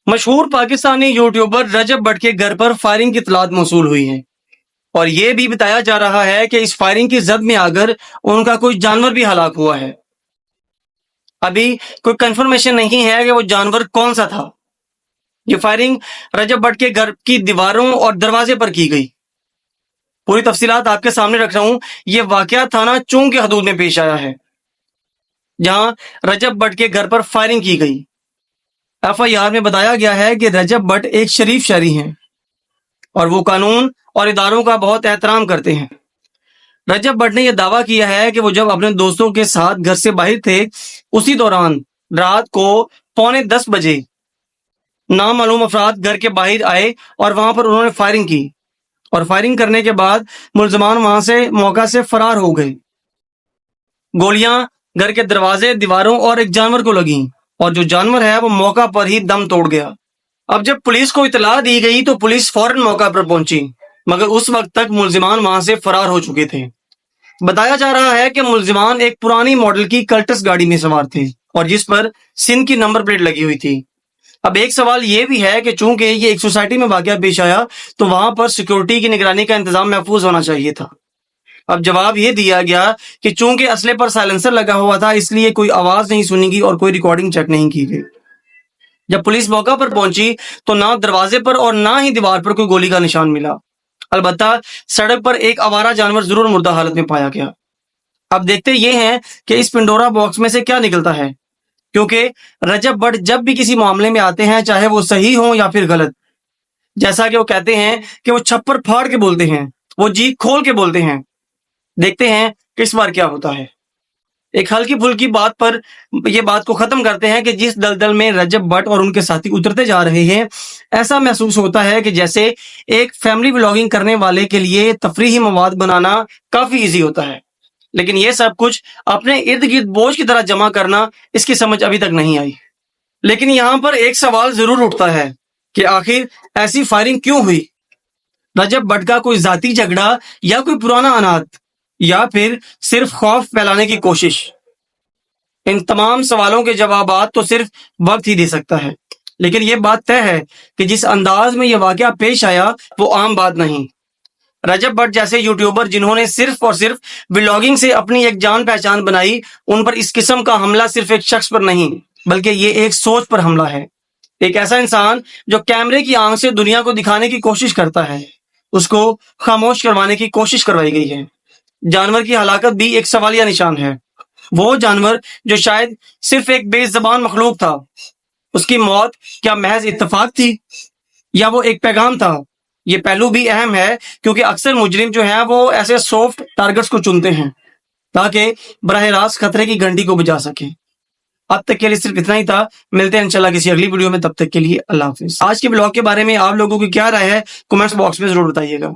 مشہور Pakistani YouTuber Recep but کے گھر پر فائرنگ کی اطلاعات موصول ہوئی ہیں اور یہ بھی بتایا جا رہا ہے کہ اس فائرنگ کی زد میں آ کر ان کا کوئی جانور بھی ہلاک ہوا ہے۔ ابھی کوئی کنفرمیشن نہیں ہے کہ وہ جانور کون سا تھا۔ یہ فائرنگ رجب بٹ کے گھر کی دیواروں اور دروازے پر کی گئی۔ پوری تفصیلات آپ کے سامنے رکھ رہا ہوں۔ یہ واقعہ تھانہ چونگ کے حدود میں پیش آیا ہے جہاں رجب بٹ کے گھر پر فائرنگ کی گئی۔ FIR میں بتایا گیا ہے کہ رجب بٹ ایک شریف شہری ہیں اور وہ قانون اور اداروں کا بہت احترام کرتے ہیں۔ رجب بٹ نے یہ دعویٰ کیا ہے کہ وہ جب اپنے دوستوں کے ساتھ گھر سے باہر تھے اسی دوران رات کو 9:45 بجے نامعلوم افراد گھر کے باہر آئے اور وہاں پر انہوں نے فائرنگ کی اور فائرنگ کرنے کے بعد ملزمان وہاں سے موقع سے فرار ہو گئے۔ گولیاں گھر کے دروازے، دیواروں اور ایک جانور کو لگیں اور جو جانور ہے وہ موقع پر ہی دم توڑ گیا۔ اب جب پولیس کو اطلاع دی گئی تو پولیس فوراً موقع پر پہنچی مگر اس وقت تک ملزمان وہاں سے فرار ہو چکے تھے۔ بتایا جا رہا ہے کہ ملزمان ایک پرانی ماڈل کی کلٹس گاڑی میں سوار تھے اور جس پر سندھ کی نمبر پلیٹ لگی ہوئی تھی۔ اب ایک سوال یہ بھی ہے کہ چونکہ یہ ایک سوسائٹی میں واقعہ پیش آیا تو وہاں پر سیکورٹی کی نگرانی کا انتظام محفوظ ہونا چاہیے تھا۔ اب جواب یہ دیا گیا کہ چونکہ اسلحے پر سائلنسر لگا ہوا تھا اس لیے کوئی آواز نہیں سنی گئی اور کوئی ریکارڈنگ چیک نہیں کی گئی۔ جب پولیس موقع پر پہنچی تو نہ دروازے پر اور نہ ہی دیوار پر کوئی گولی کا نشان ملا۔ البتہ سڑک پر ایک آوارہ جانور ضرور مردہ حالت میں پایا گیا۔ اب دیکھتے یہ ہیں کہ اس پنڈورا باکس میں سے کیا نکلتا ہے، کیونکہ رجب بٹ جب بھی کسی معاملے میں آتے ہیں چاہے وہ صحیح ہوں یا پھر غلط، جیسا کہ وہ کہتے ہیں کہ وہ چھپر پھاڑ کے بولتے ہیں، وہ جی کھول کے بولتے ہیں۔ دیکھتے ہیں کہ اس بار کیا ہوتا ہے۔ ایک ہلکی پھلکی بات پر یہ بات کو ختم کرتے ہیں کہ جس دلدل میں رجب بٹ اور ان کے ساتھی اترتے جا رہے ہیں ایسا محسوس ہوتا ہے کہ جیسے ایک فیملی ولاگنگ کرنے والے کے لیے تفریحی مواد بنانا کافی ایزی ہوتا ہے، لیکن یہ سب کچھ اپنے ارد گرد بوجھ کی طرح جمع کرنا اس کی سمجھ ابھی تک نہیں آئی۔ لیکن یہاں پر ایک سوال ضرور اٹھتا ہے کہ آخر ایسی فائرنگ کیوں ہوئی؟ رجب بٹ کا کوئی ذاتی جھگڑا یا کوئی پرانا عناد یا پھر صرف خوف پھیلانے کی کوشش؟ ان تمام سوالوں کے جوابات تو صرف وقت ہی دے سکتا ہے، لیکن یہ بات طے ہے کہ جس انداز میں یہ واقعہ پیش آیا وہ عام بات نہیں۔ رجب بٹ جیسے یوٹیوبر جنہوں نے صرف اور صرف ولاگنگ سے اپنی ایک جان پہچان بنائی، ان پر اس قسم کا حملہ صرف ایک شخص پر نہیں بلکہ یہ ایک سوچ پر حملہ ہے۔ ایک ایسا انسان جو کیمرے کی آنکھ سے دنیا کو دکھانے کی کوشش کرتا ہے، اس کو خاموش کروانے کی کوشش کروائی گئی ہے۔ جانور کی ہلاکت بھی ایک سوالیہ نشان ہے۔ وہ جانور جو شاید صرف ایک بے زبان مخلوق تھا، اس کی موت کیا محض اتفاق تھی یا وہ ایک پیغام تھا؟ یہ پہلو بھی اہم ہے کیونکہ اکثر مجرم جو ہیں وہ ایسے سافٹ ٹارگٹس کو چنتے ہیں تاکہ براہ راست خطرے کی گھنٹی کو بجا سکیں۔ اب تک کے لیے صرف اتنا ہی تھا، ملتے ہیں انشاءاللہ کسی اگلی ویڈیو میں، تب تک کے لیے اللہ حافظ۔ آج کے بلاگ کے بارے میں آپ لوگوں کی کیا رائے ہے کمنٹس باکس میں ضرور بتائیے گا۔